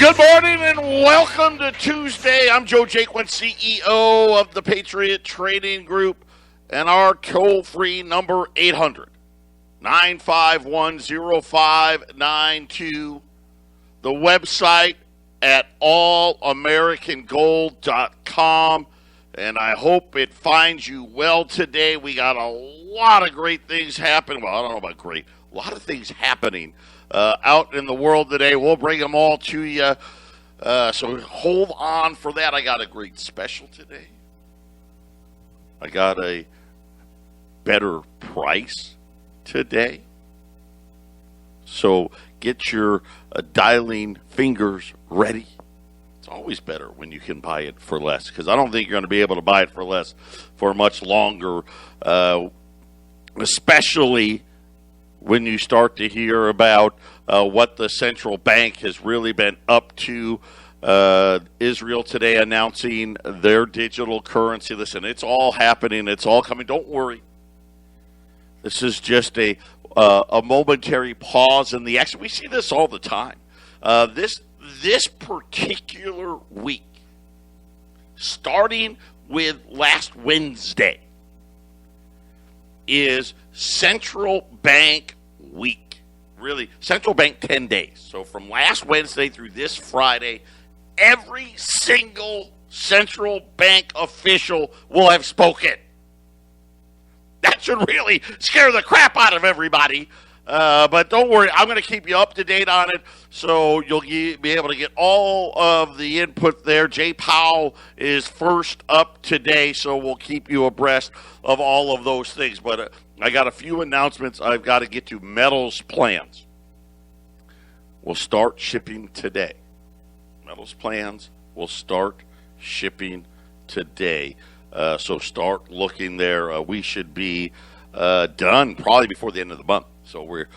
Good morning and welcome to Tuesday. I'm Joe Jekyll, CEO of the Patriot Trading Group, and our toll-free number 800-951-0592. The website at allamericangold.com, and I hope it finds you well today. We got a lot of great things happening. Well, I don't know about great. A lot of things happening out in the world today. We'll bring them all to you. So hold on for that. I got a great special today. I got a better price today. So get your dialing fingers ready. It's always better when you can buy it for less, because I don't think you're going to be able to buy it for less for much longer, especially when you start to hear about what the central bank has really been up to. Israel today announcing their digital currency. Listen, it's all happening. It's all coming. Don't worry. This is just a momentary pause in the action. We see this all the time. This particular week, starting with last Wednesday, is central bank week. Really, central bank 10 days. So from last Wednesday through this Friday, every single central bank official will have spoken. That should really scare the crap out of everybody. But don't worry, I'm going to keep you up to date on it, so you'll be able to get all of the input there. Jay Powell is first up today, so we'll keep you abreast of all of those things. But I got a few announcements I've got to get to. Metals plans will start shipping today. Metals plans will start shipping today. So start looking there. We should be done probably before the end of the month. So we're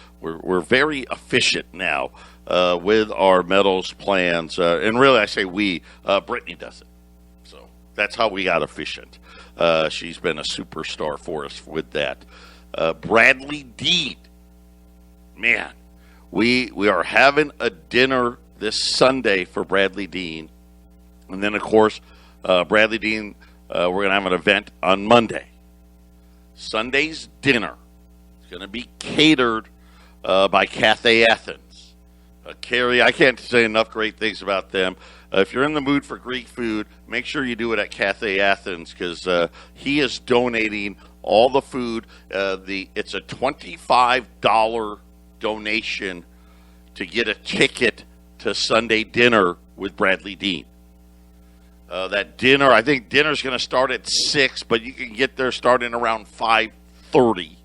very efficient now with our metals plans, and really I say we. Brittany does it, so that's how we got efficient. She's been a superstar for us with that. Bradley Dean, man, we are having a dinner this Sunday for Bradley Dean, and then of course Bradley Dean, we're going to have an event on Monday. Sunday's dinner going to be catered by Cathay Athens. Carrie, I can't say enough great things about them. If you're in the mood for Greek food, make sure you do it at Cathay Athens, because he is donating all the food. It's a $25 donation to get a ticket to Sunday dinner with Bradley Dean. That dinner, I think dinner's going to start at 6, but you can get there starting around 5:30.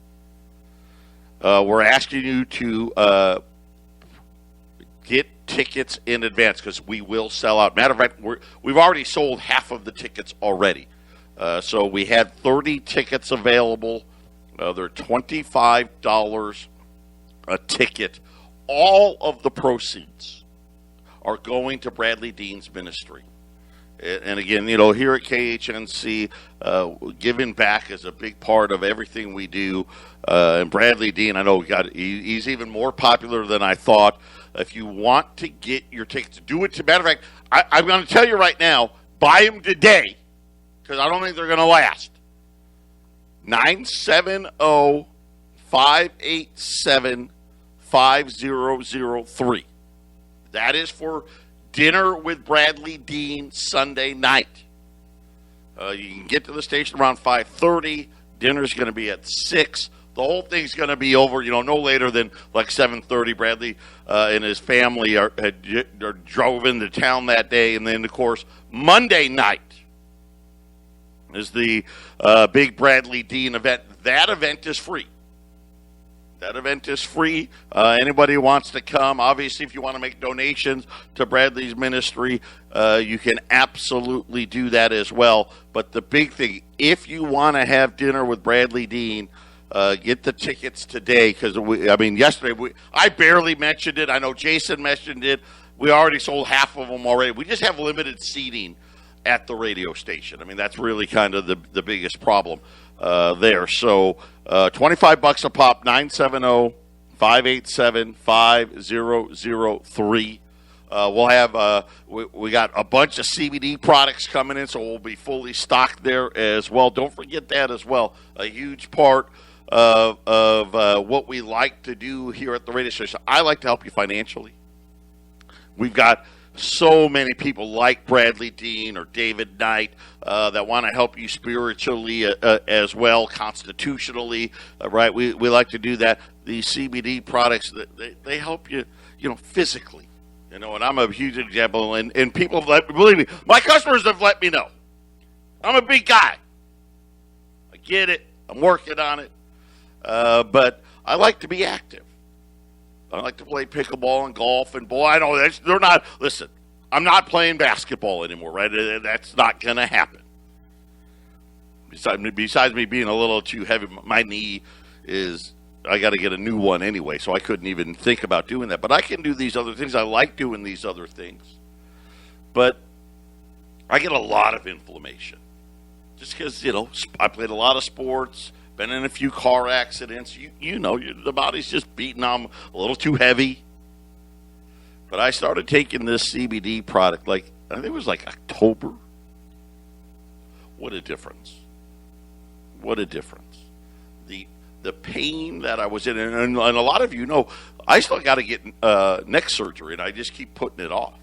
We're asking you to get tickets in advance, because we will sell out. Matter of fact, we've already sold half of the tickets already. So we had 30 tickets available. They're $25 a ticket. All of the proceeds are going to Bradley Dean's ministry. And again, here at KHNC, giving back is a big part of everything we do. And Bradley Dean, I know he's even more popular than I thought. If you want to get your tickets, do it. Matter of fact, I'm going to tell you right now, buy them today, because I don't think they're going to last. 970-587-5003. That is for dinner with Bradley Dean Sunday night. You can get to the station around 5:30. Dinner's going to be at 6. The whole thing's going to be over, no later than like 7:30. Bradley and his family are drove into town that day. And then, of course, Monday night is the big Bradley Dean event. That event is free. That event is free. Anybody who wants to come, obviously, if you want to make donations to Bradley's ministry, you can absolutely do that as well. But the big thing, if you want to have dinner with Bradley Dean, get the tickets today, because yesterday I barely mentioned it. I know Jason mentioned it. We already sold half of them already. We just have limited seating at the radio station. That's really kind of the biggest problem there. So $25 a pop, 970-587-5003. We'll have we got a bunch of CBD products coming in, so we'll be fully stocked there as well. Don't forget that as well. A huge part of what we like to do here at the radio station. I like to help you financially. We've got so many people like Bradley Dean or David Knight that want to help you spiritually as well, constitutionally, right? We like to do that. These CBD products, they help you, physically. And I'm a huge example, and people believe me, my customers have let me know. I'm a big guy. I get it. I'm working on it. But I like to be active. I like to play pickleball and golf, and boy, I know they're not. Listen, I'm not playing basketball anymore, right? That's not going to happen. Besides me being a little too heavy, my knee is. I got to get a new one anyway, so I couldn't even think about doing that. But I can do these other things. I like doing these other things, but I get a lot of inflammation just because I played a lot of sports. Been in a few car accidents. The body's just beating on a little too heavy. But I started taking this CBD product, I think it was October. What a difference. What a difference. The pain that I was in, and a lot of you know, I still got to get neck surgery, and I just keep putting it off.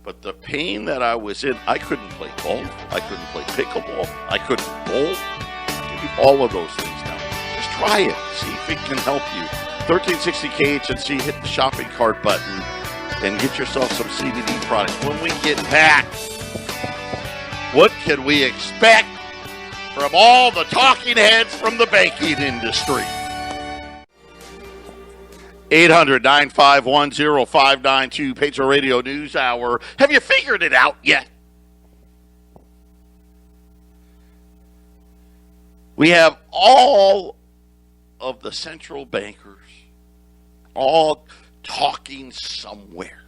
But the pain that I was in, I couldn't play golf. I couldn't play pickleball. I couldn't bowl. All of those things now. Just try it. See if it can help you. 1360 KHNC, hit the shopping cart button and get yourself some CBD products. When we get back, what can we expect from all the talking heads from the banking industry? 800-951-0592, Patriot Radio News Hour. Have you figured it out yet? We have all of the central bankers all talking somewhere.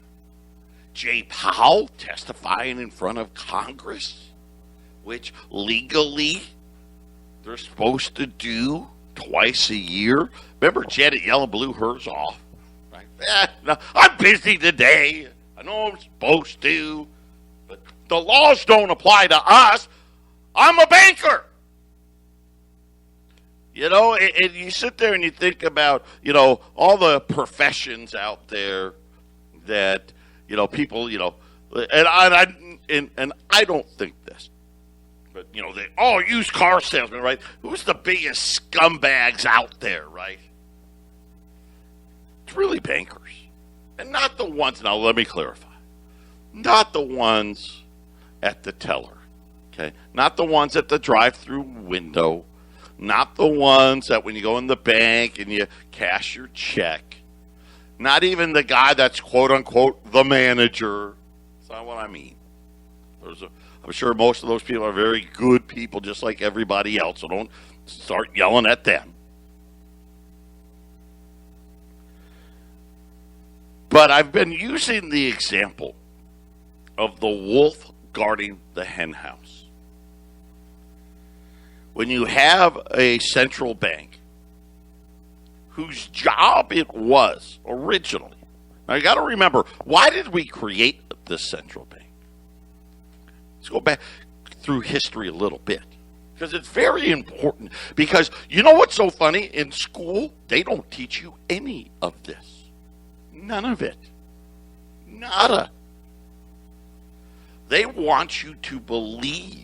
Jay Powell testifying in front of Congress, which legally they're supposed to do twice a year. Remember Janet Yellen blew hers off? Right? No, I'm busy today. I know I'm supposed to, but the laws don't apply to us. I'm a banker. And you sit there and you think about, all the professions out there that, people, and I don't think this, but, they all used car salesmen, right? Who's the biggest scumbags out there, right? It's really bankers. And not the ones, now let me clarify, not the ones at the teller, okay? Not the ones at the drive-through window. Not the ones that when you go in the bank and you cash your check. Not even the guy that's quote-unquote the manager. That's not what I mean. I'm sure most of those people are very good people just like everybody else, so don't start yelling at them. But I've been using the example of the wolf guarding the hen house. When you have a central bank whose job it was originally. Now you got to remember, why did we create this central bank? Let's go back through history a little bit. Because it's very important. Because you know what's so funny? In school, they don't teach you any of this. None of it. Nada. They want you to believe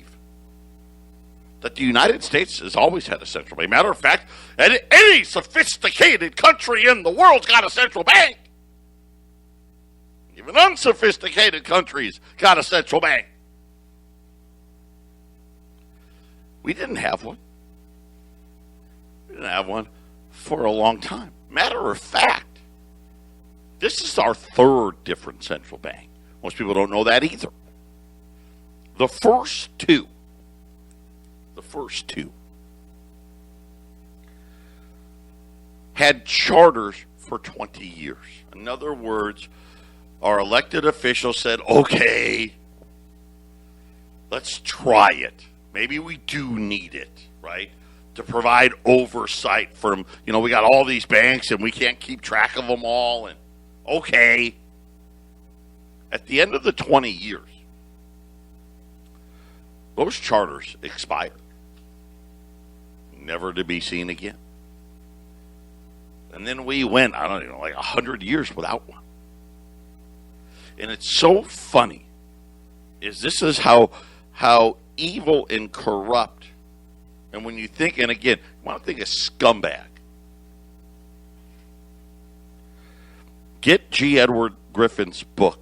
that the United States has always had a central bank. Matter of fact, any sophisticated country in the world's got a central bank. Even unsophisticated countries got a central bank. We didn't have one. We didn't have one for a long time. Matter of fact, this is our third different central bank. Most people don't know that either. The first two had charters for 20 years. In other words, our elected officials said, okay, let's try it. Maybe we do need it, right? To provide oversight from, we got all these banks and we can't keep track of them all. And okay, At the end of the 20 years, those charters expired, never to be seen again. And then we went, I don't know, like 100 years without one. And it's so funny, this is how evil and corrupt, and when you think, and again, you want to think of scumbag. Get G. Edward Griffin's book,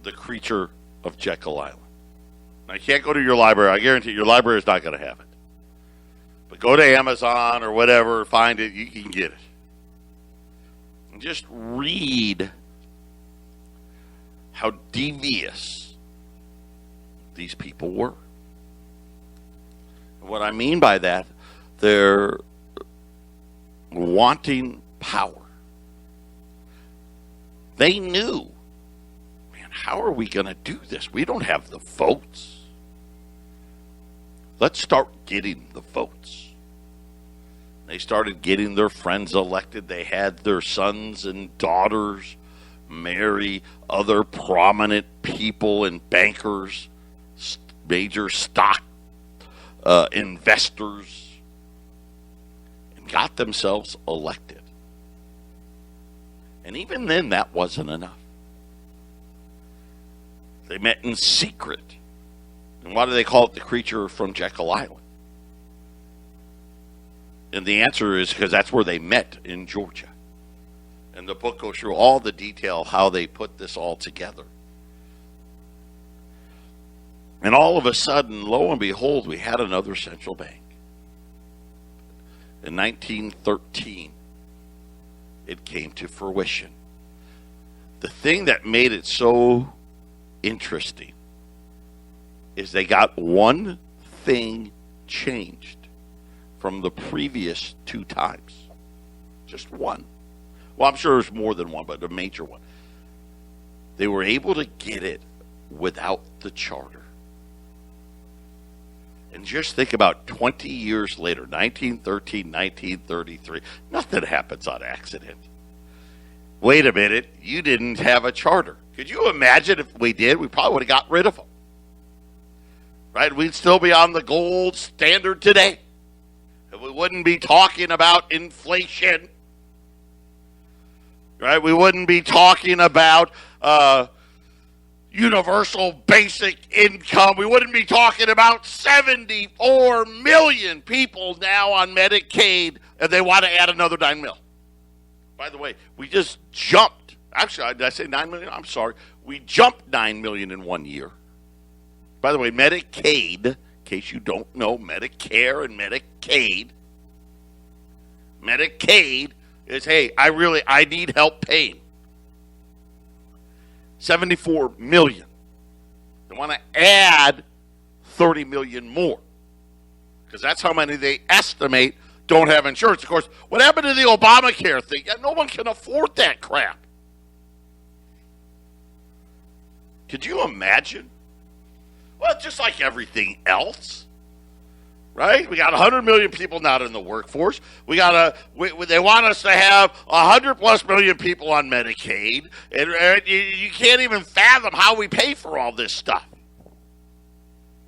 The Creature of Jekyll Island. Now, you can't go to your library. I guarantee your library is not going to have it. But go to Amazon or whatever, find it, you can get it. And just read how devious these people were. And what I mean by that, they're wanting power. They knew, man, how are we going to do this? We don't have the votes. Let's start getting the votes. They started getting their friends elected. They had their sons and daughters marry other prominent people and bankers, major stock investors, and got themselves elected. And even then, that wasn't enough. They met in secret. And why do they call it the creature from Jekyll Island? And the answer is because that's where they met, in Georgia. And the book goes through all the detail how they put this all together. And all of a sudden, lo and behold, we had another central bank. In 1913, it came to fruition. The thing that made it so interesting is they got one thing changed from the previous two times. Just one. Well, I'm sure there's more than one, but a major one. They were able to get it without the charter. And just think about 20 years later, 1913, 1933, nothing happens on accident. Wait a minute, you didn't have a charter. Could you imagine if we did? We probably would have got rid of them. Right? We'd still be on the gold standard today. And we wouldn't be talking about inflation. Right? We wouldn't be talking about universal basic income. We wouldn't be talking about 74 million people now on Medicaid, and they want to add another 9 million. By the way, we just jumped. Actually, did I say 9 million? I'm sorry. We jumped 9 million in 1 year. By the way, Medicaid, in case you don't know, Medicare and Medicaid. Medicaid is, hey, I need help paying. 74 million. They want to add 30 million more. Because that's how many they estimate don't have insurance. Of course, what happened to the Obamacare thing? Yeah, no one can afford that crap. Could you imagine? Well, it's just like everything else, right? We got 100 million people not in the workforce. They want us to have 100 plus million people on Medicaid, and you can't even fathom how we pay for all this stuff.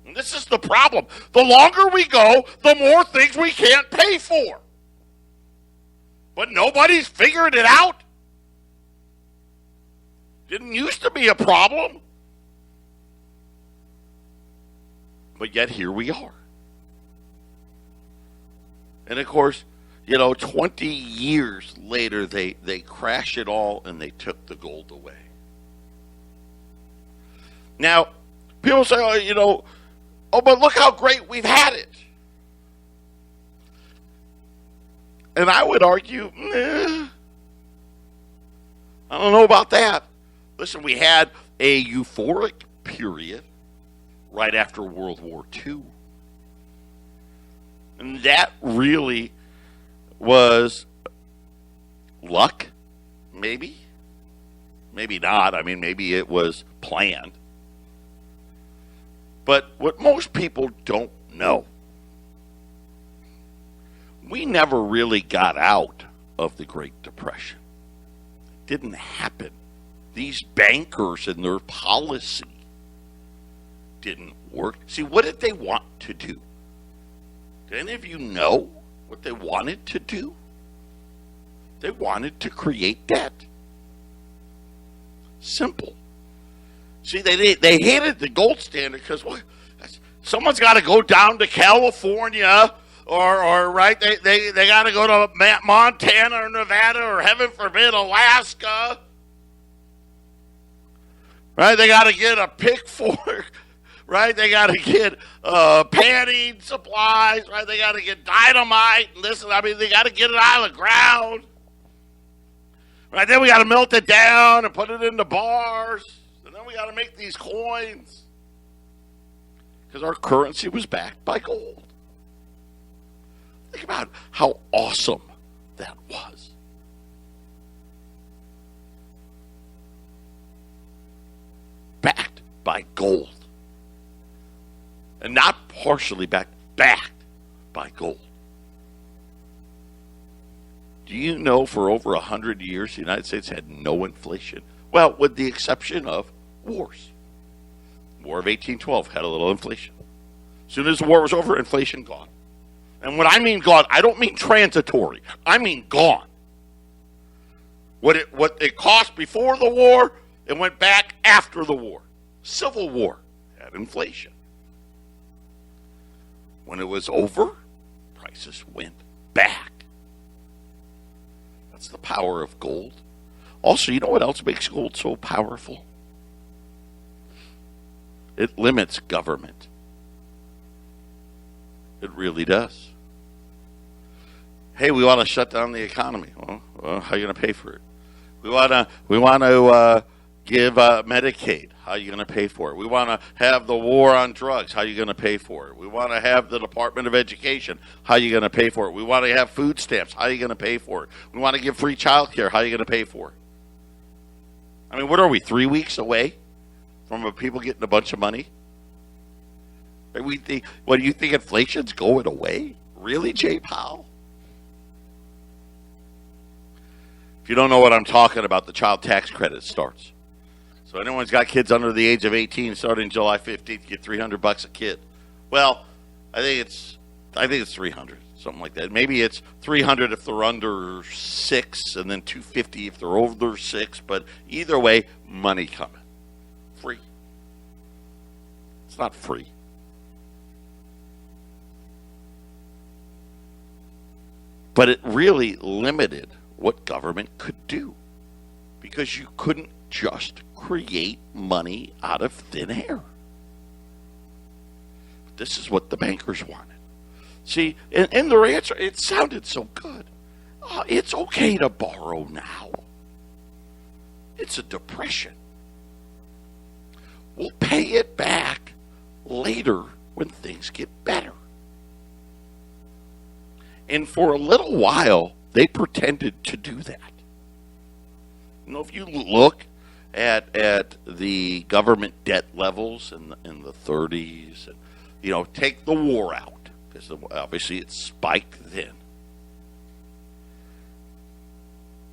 And this is the problem. The longer we go, the more things we can't pay for. But nobody's figured it out. Didn't used to be a problem. But yet here we are. And of course, 20 years later, they crashed it all and they took the gold away. Now, people say, but look how great we've had it. And I would argue, I don't know about that. Listen, we had a euphoric period right after World War II. And that really was luck, maybe. Maybe not. I mean, maybe it was planned. But what most people don't know, we never really got out of the Great Depression. It didn't happen these bankers and their policy didn't work. See, what did they want to do? Do any of you know what they wanted to do? They wanted to create debt. Simple. See, they hated the gold standard because someone's got to go down to California or right, they got to go to Montana or Nevada or, heaven forbid, Alaska. Right, they got to get a pitchfork. Right, they got to get panning supplies. Right, they got to get dynamite and this. They got to get it out of the ground. Right, then we got to melt it down and put it into bars. And then we got to make these coins. Because our currency was backed by gold. Think about how awesome that was. Backed by gold. And not partially backed by gold. Do you know for over 100 years the United States had no inflation? Well, with the exception of wars. War of 1812 had a little inflation. As soon as the war was over, inflation gone. And when I mean gone, I don't mean transitory. I mean gone. What it cost before the war, it went back after the war. Civil War had inflation. When it was over, prices went back. That's the power of gold. Also, you know what else makes gold so powerful? It limits government. It really does. Hey, we want to shut down the economy. Well, how are you going to pay for it? We want to give Medicaid. How are you going to pay for it? We want to have the war on drugs. How are you going to pay for it? We want to have the Department of Education. How are you going to pay for it? We want to have food stamps. How are you going to pay for it? We want to give free child care. How are you going to pay for it? What are we, 3 weeks away from people getting a bunch of money? What do you think, inflation's going away? Really, Jay Powell? If you don't know what I'm talking about, the child tax credit starts. So anyone's got kids under the age of 18, starting July 15th, get $300 a kid. Well, I think it's 300, something like that. Maybe it's 300 if they're under 6, and then 250 if they're over 6. But either way, money coming, free. It's not free. But it really limited what government could do, because you couldn't just create money out of thin air. But this is what the bankers wanted. See, and their answer, it sounded so good. It's okay to borrow now. It's a depression. We'll pay it back later when things get better. And for a little while, they pretended to do that. If you look at the government debt levels in the 30s, and, take the war out, because obviously it spiked then.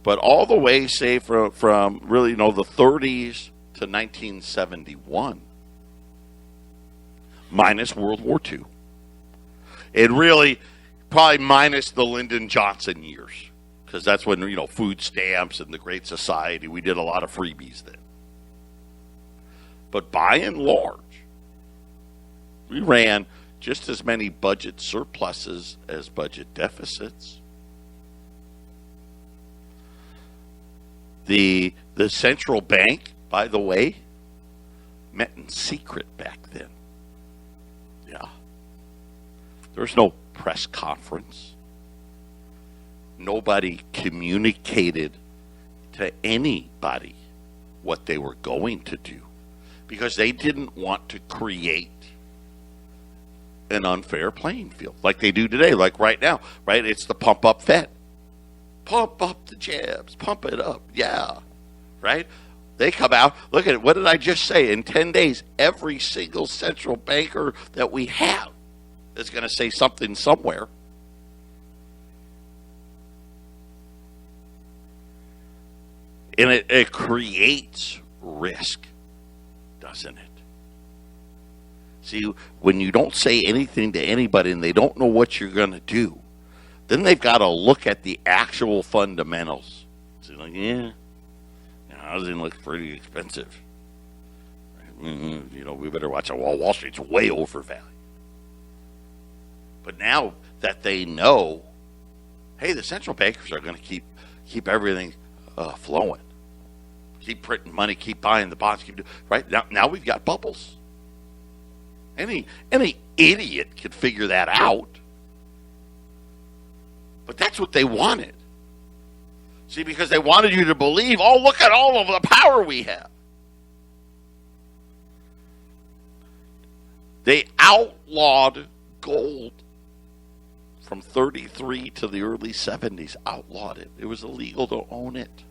But all the way, say, from really, the 30s to 1971, minus World War II, it really, probably minus the Lyndon Johnson years, because that's when, food stamps and the Great Society, we did a lot of freebies then. But by and large, we ran just as many budget surpluses as budget deficits. The central bank, by the way, met in secret back then. Yeah. There's no press conference. Nobody communicated to anybody what they were going to do, because they didn't want to create an unfair playing field like they do today, like right now, right? It's the pump up Fed. Pump up the jabs, pump it up, yeah, right? They come out, look at it, what did I just say? In 10 days, every single central banker that we have is going to say something somewhere. And it creates risk, doesn't it? See, when you don't say anything to anybody and they don't know what you're going to do, then they've got to look at the actual fundamentals. So like, yeah, housing looks pretty expensive. We better watch out. Wall Street's way overvalued. But now that they know, hey, the central bankers are going to keep everything flowing, keep printing money, keep buying the bonds, right now we've got bubbles. Any idiot could figure that out, but that's what they wanted. See, because they wanted you to believe, oh, look at all of the power we have. They outlawed gold from 33 to the early 70s. Outlawed it. It was illegal to own it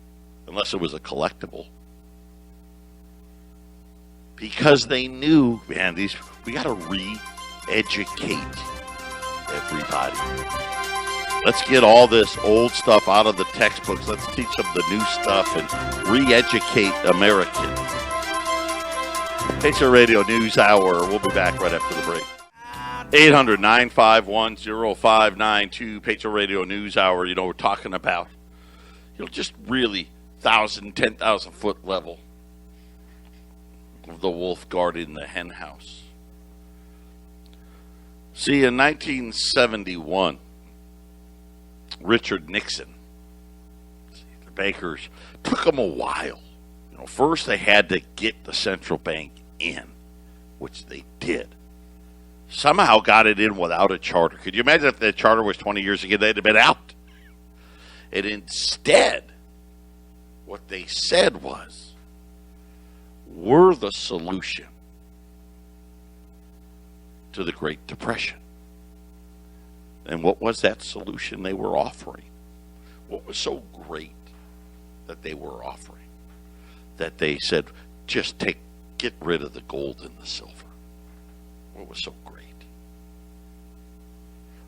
unless it was a collectible. Because they knew, man, we got to re-educate everybody. Let's get all this old stuff out of the textbooks. Let's teach them the new stuff and re-educate Americans. Patriot Radio News Hour. We'll be back right after the break. 800-951-0592, Patriot Radio News Hour. We're talking about, just really 1,000, 10,000 foot level of the wolf guarding the hen house. See, in 1971, Richard Nixon, the bankers, took them a while. First they had to get the central bank in, which they did. Somehow got it in without a charter. Could you imagine if the charter was 20 years ago, they'd have been out? And instead, what they said was, we're the solution to the Great Depression. And what was that solution they were offering? What was so great that they were offering? That they said, just get rid of the gold and the silver. What was so great?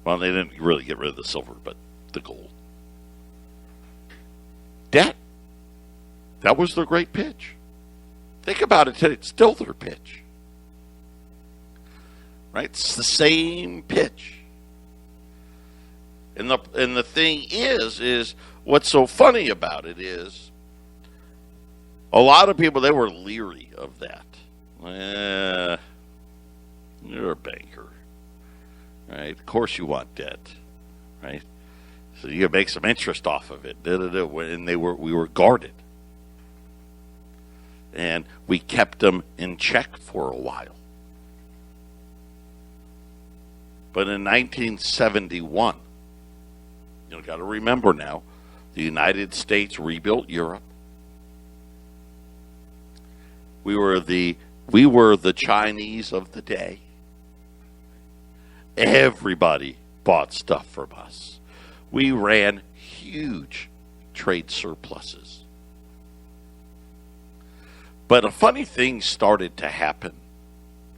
Well, they didn't really get rid of the silver, but the gold. Debt. That was their great pitch. Think about it today. It's still their pitch. Right? It's the same pitch. And the thing is what's so funny about it is a lot of people, they were leery of that. You're a banker. Right? Of course you want debt. Right? So you make some interest off of it. And we were guarded. And we kept them in check for a while. But in 1971, got to remember now, the United States rebuilt Europe. We were the Chinese of the day. Everybody bought stuff from us. We ran huge trade surpluses. But a funny thing started to happen.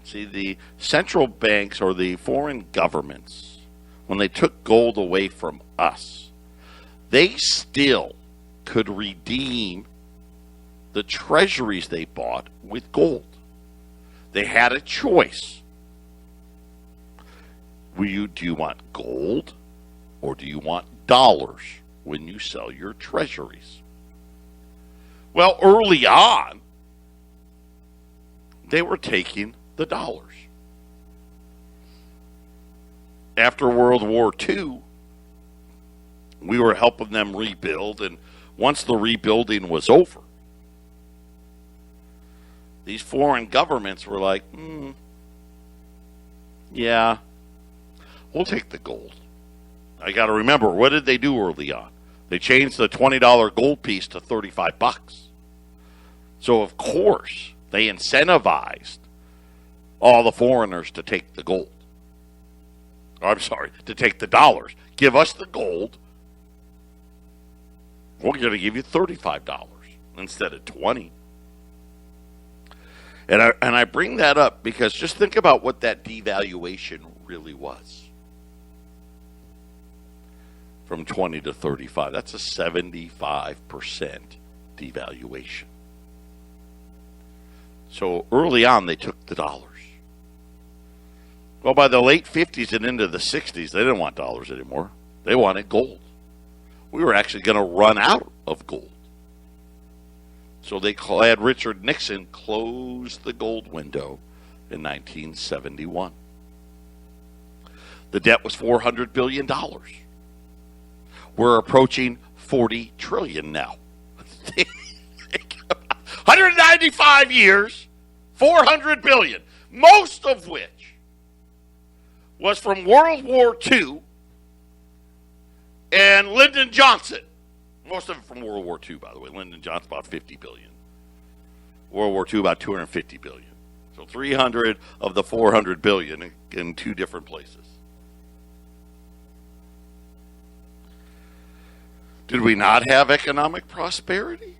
See, the central banks or the foreign governments, when they took gold away from us, they still could redeem the treasuries they bought with gold. They had a choice. Do you want gold or do you want dollars when you sell your treasuries? Well, early on, they were taking the dollars. After World War II, we were helping them rebuild, and once the rebuilding was over, these foreign governments were like, yeah, we'll take the gold. I got to remember, what did they do early on? They changed the $20 gold piece to $35. So, of course, they incentivized all the foreigners to take the gold. To take the dollars. Give us the gold. We're going to give you $35 instead of $20. And I bring that up because just think about what that devaluation really was. From 20 to 35. That's a 75% devaluation. So early on, they took the dollars. Well, by the late 50s and into the 60s, they didn't want dollars anymore. They wanted gold. We were actually going to run out of gold. So they had Richard Nixon close the gold window in 1971. The debt was $400 billion. We're approaching $40 trillion now. 195 years, $400 billion, most of which was from World War II and Lyndon Johnson. Most of it from World War II, by the way. Lyndon Johnson about $50 billion. World War II about $250 billion. So 300 of the $400 billion in two different places. Did we not have economic prosperity?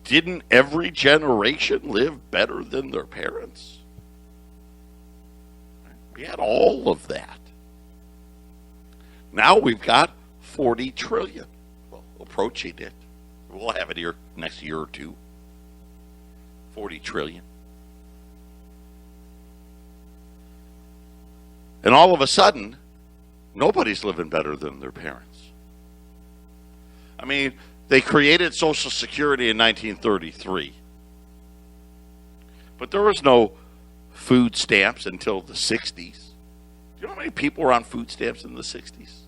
Didn't every generation live better than their parents? We had all of that. Now we've got $40 trillion. Well, approaching it. We'll have it here next year or two. $40 trillion. And all of a sudden, nobody's living better than their parents. I mean, they created Social Security in 1933. But there was no food stamps until the 60s. Do you know how many people were on food stamps in the 60s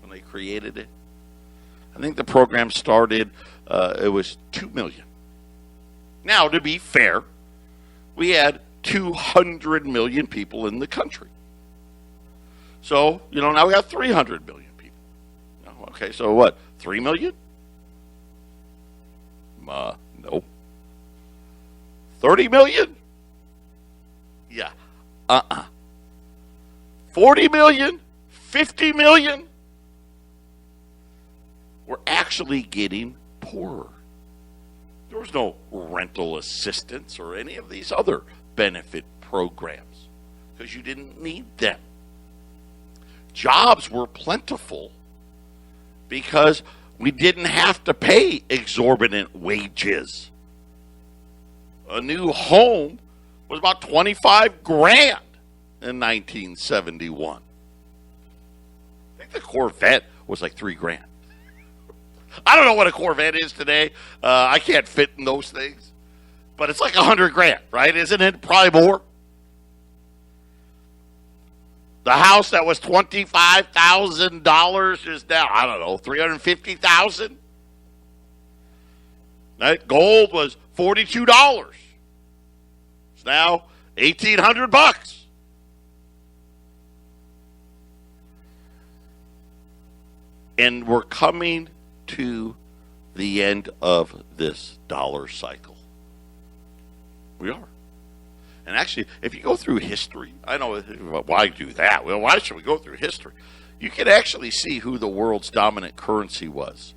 when they created it? I think the program started, it was 2 million. Now, to be fair, we had 200 million people in the country. So, now we got 300 million people. Okay, so what, 3 million? No. 30 million? Yeah. 40 million? 50 million? We're actually getting poorer. There was no rental assistance or any of these other benefit programs because you didn't need them. Jobs were plentiful because we didn't have to pay exorbitant wages. A new home was about 25 grand in 1971. I think the Corvette was like 3 grand. I don't know what a Corvette is today. I can't fit in those things. But it's like 100 grand, right? Isn't it? Probably more. The house that was $25,000 is now, I don't know, $350,000. That gold was $42. It's now $1,800. And we're coming to the end of this dollar cycle. We are. And actually, if you go through history, I know, why do that? Well, why should we go through history? You can actually see who the world's dominant currency was.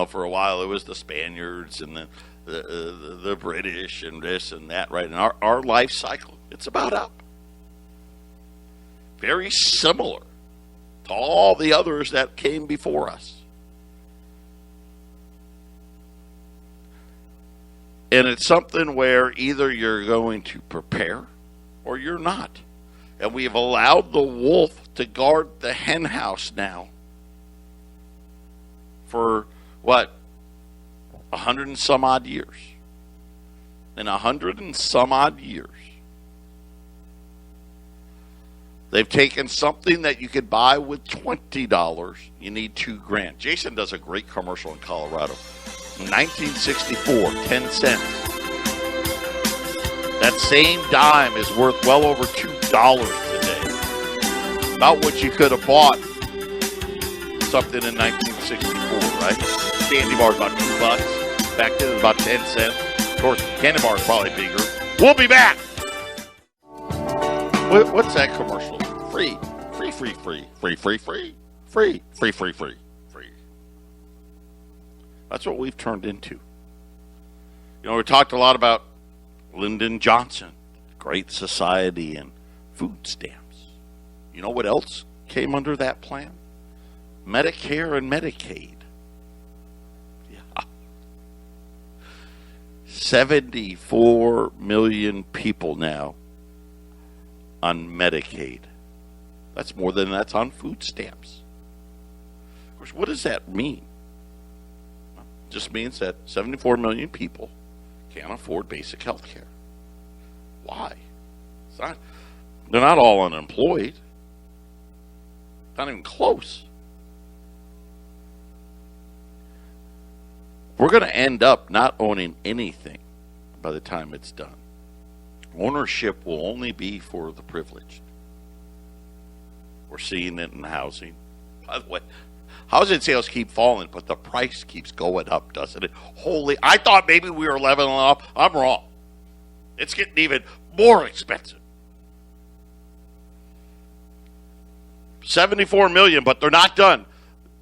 For a while it was the Spaniards and the British and this and that, right? And our life cycle, it's about up. Very similar to all the others that came before us. And it's something where either you're going to prepare or you're not. And we have allowed the wolf to guard the hen house now for, 100 and some odd years. In 100 and some odd years, they've taken something that you could buy with $20. You need $2 grand. Jason does a great commercial in Colorado. 1964, 10 cents. That same dime is worth well over $2 today. About what you could have bought something in 1964, right? Candy bar is about $2. Back then it was about 10 cents. Of course, candy bar is probably bigger. We'll be back. What's that commercial? Free. Free, free, free. Free, free, free. Free, free, free, free. That's what we've turned into. We talked a lot about Lyndon Johnson, Great Society, and food stamps. You know what else came under that plan? Medicare and Medicaid. 74 million people now on Medicaid. That's more than that's on food stamps. Of course, what does that mean? Well, it just means that 74 million people can't afford basic health care. Why? They're not all unemployed. Not even close. We're going to end up not owning anything by the time it's done. Ownership will only be for the privileged. We're seeing it in housing. By the way, housing sales keep falling, but the price keeps going up, doesn't it? Holy, I thought maybe we were leveling off. I'm wrong. It's getting even more expensive. 74 million, but they're not done.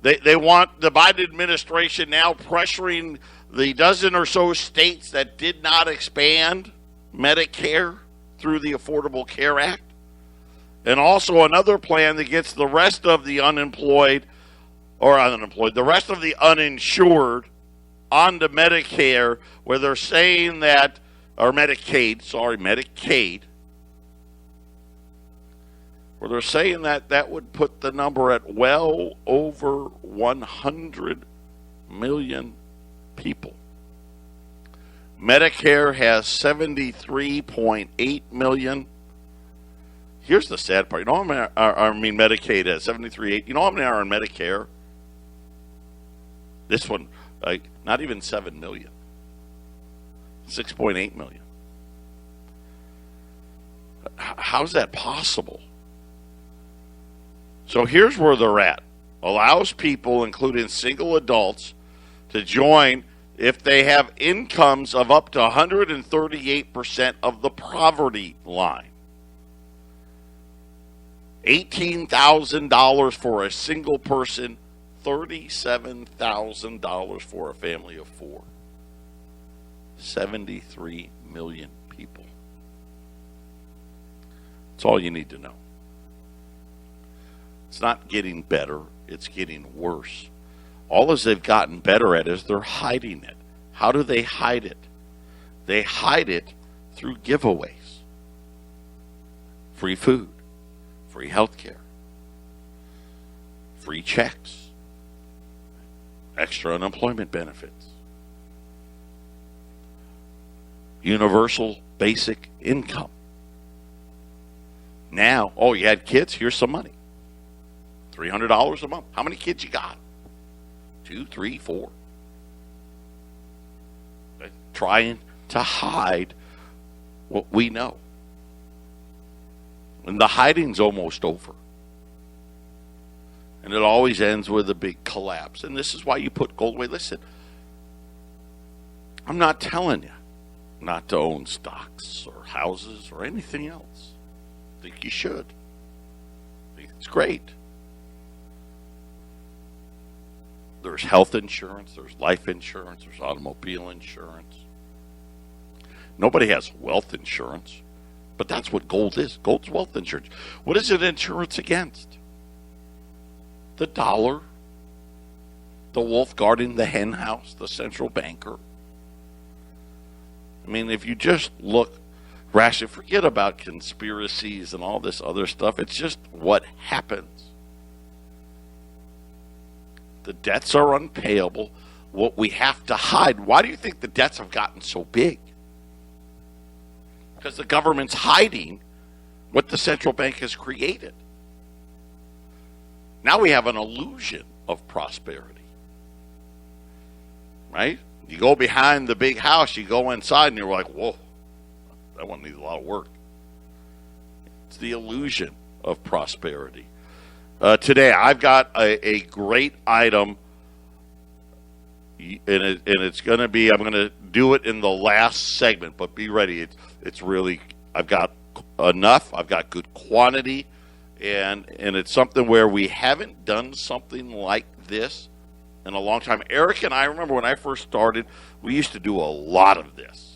They want the Biden administration now pressuring the dozen or so states that did not expand Medicare through the Affordable Care Act. And also another plan that gets the rest of the the rest of the uninsured onto Medicare, where they're saying that, or Medicaid, where they're saying that would put the number at well over 100 million people. Medicare has 73.8 million. Here's the sad part. You know how many, Medicaid has 73.8. You know how many are on Medicare? This one, not even 7 million. 6.8 million. How's that possible? So here's where they're at. Allows people, including single adults, to join if they have incomes of up to 138% of the poverty line. $18,000 for a single person, $37,000 for a family of four. 73 million people. That's all you need to know. It's not getting better, it's getting worse. All as they've gotten better at is they're hiding it. How do they hide it? They hide it through giveaways. Free food, free health care, free checks, extra unemployment benefits, universal basic income. Now, oh, you had kids? Here's some money. $300 a month. How many kids you got? 2, 3, 4. They're trying to hide what we know. And the hiding's almost over. And it always ends with a big collapse. And this is why you put gold away. Listen, I'm not telling you not to own stocks or houses or anything else. I think you should. I think it's great. There's health insurance, there's life insurance, there's automobile insurance. Nobody has wealth insurance, but that's what gold is. Gold's wealth insurance. What is it insurance against? The dollar, the wolf guarding the hen house, the central banker. I mean, if you just look rationally, forget about conspiracies and all this other stuff. It's just what happens. The debts are unpayable. What we have to hide. Why do you think the debts have gotten so big? Because the government's hiding what the central bank has created. Now we have an illusion of prosperity. Right? You go behind the big house, you go inside, and you're like, whoa, that one needs a lot of work. It's the illusion of prosperity. Today, I've got a great item, and it's going to be, I'm going to do it in the last segment, but be ready. It's really, I've got enough, I've got good quantity, and it's something where we haven't done something like this in a long time. Eric and I remember when I first started, we used to do a lot of this.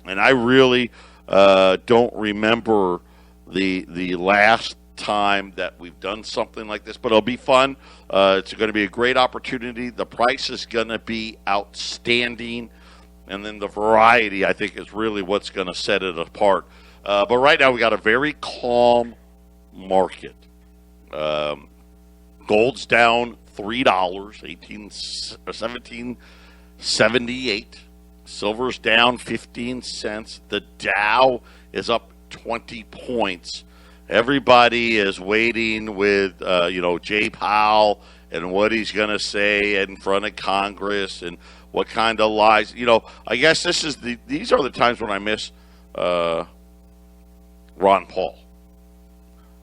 And I really don't remember the last time that we've done something like this, but it'll be fun. It's going to be a great opportunity. The price is going to be outstanding, And then the variety, I think, is really what's going to set it apart. But right now we got a very calm market. Gold's down $3, 1778. Silver's down 15 cents. The Dow is up 20 points. Everybody is waiting with, Jay Powell and what he's going to say in front of Congress and what kind of lies. I guess these are the times when I miss Ron Paul.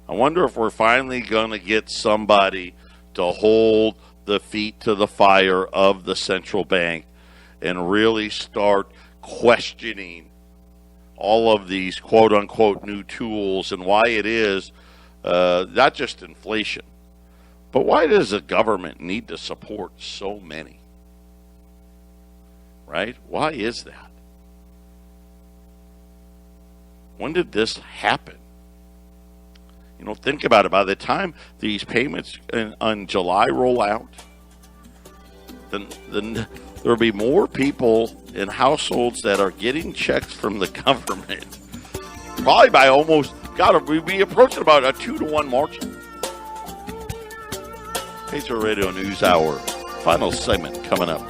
I wonder if we're finally going to get somebody to hold the feet to the fire of the central bank and really start questioning all of these quote-unquote new tools and why it is not just inflation, but why does the government need to support so many? Right? Why is that? When did this happen? Think about it. By the time these payments on July roll out, then there will be more people in households that are getting checks from the government. Probably by we'd be approaching about a 2-to-1 margin. Patriot Radio News Hour. Final segment coming up.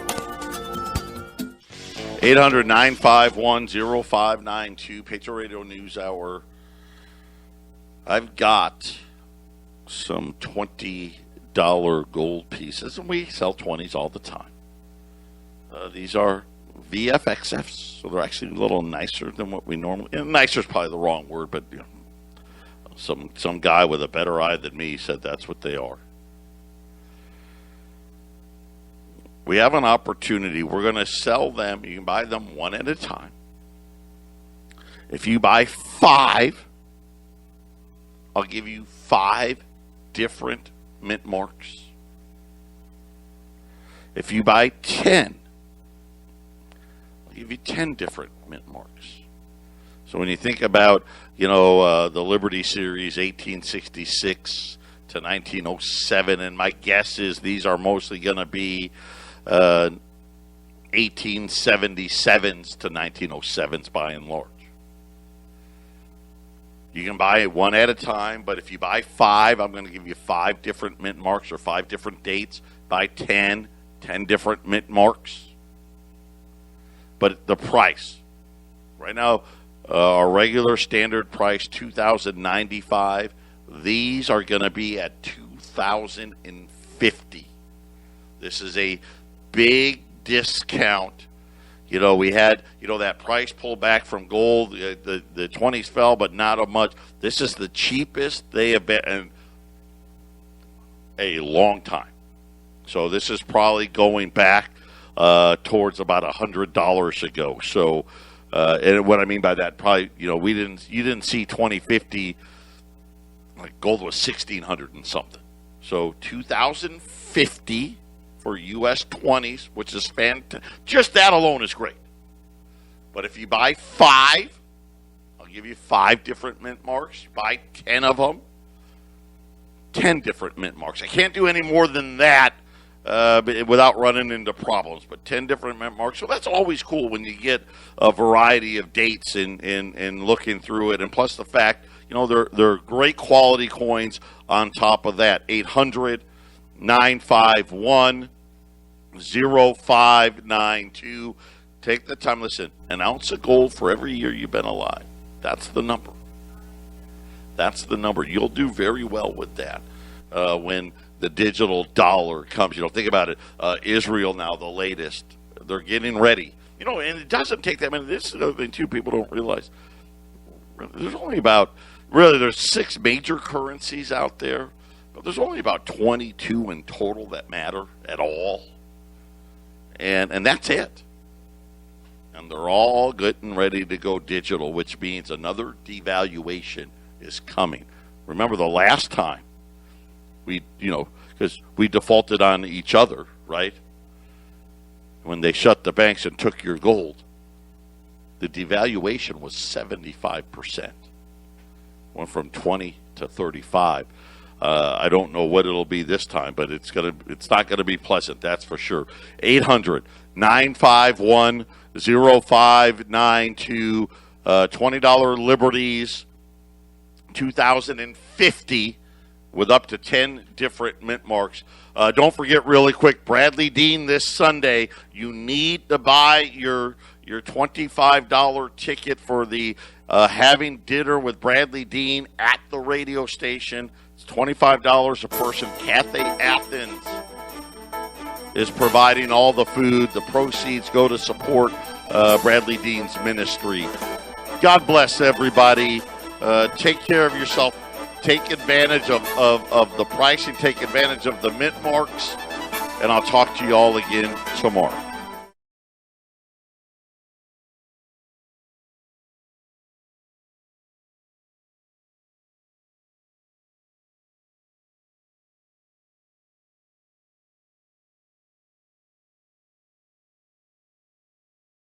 800-951-0592. Patriot Radio News Hour. I've got some $20 gold pieces, and we sell 20s all the time. These are VFXFs, so they're actually a little nicer than what we normally. And nicer is probably the wrong word, but some guy with a better eye than me said that's what they are. We have an opportunity. We're going to sell them. You can buy them one at a time. If you buy 5, I'll give you 5 different mint marks. If you buy 10, I'll give you 10 different mint marks. So when you think about, the Liberty Series 1866 to 1907, and my guess is these are mostly going to be 1877s to 1907s by and large. You can buy it one at a time, but if you buy 5, I'm going to give you 5 different mint marks or 5 different dates. Buy 10 different mint marks. But the price, right now, our regular standard price, $2,095. These are going to be at $2,050. This is a big discount. We had, that price pullback from gold. The 20s fell, but not much. This is the cheapest they have been in a long time. So this is probably going back towards about $100 ago. So, and what I mean by that, probably, you didn't see 2050, like gold was 1,600 and something. So 2,050 for U.S. 20s, which is fantastic. Just that alone is great. But if you buy 5, I'll give you 5 different mint marks. Buy 10 of them, 10 different mint marks. I can't do any more than that without running into problems. But 10 different mint marks. So that's always cool when you get a variety of dates and looking through it. And plus the fact, they're great quality coins on top of that. 800-951-0592. Take the time. Listen, an ounce of gold for every year you've been alive. That's the number. That's the number. You'll do very well with that when the digital dollar comes. Think about it. Israel now, the latest. They're getting ready. And it doesn't take that many. This is another thing, too, people don't realize. There's only about, there's 6 major currencies out there. But there's only about 22 in total that matter at all. And that's it. And they're all good and ready to go digital, which means another devaluation is coming. Remember the last time because we defaulted on each other, right? When they shut the banks and took your gold, the devaluation was 75%. Went from 20 to 35. I don't know what it'll be this time, but it's not gonna be pleasant, that's for sure. 800-951 0592 $20 Liberties 2050 with up to 10 different mint marks. Don't forget, really quick, Bradley Dean this Sunday. You need to buy your $25 ticket for the having dinner with Bradley Dean at the radio station. It's $25 a person. Cathay Athens is providing all the food. The proceeds go to support Bradley Dean's ministry. God bless everybody. Take care of yourself. Take advantage of the pricing. Take advantage of the mint marks. And I'll talk to you all again tomorrow.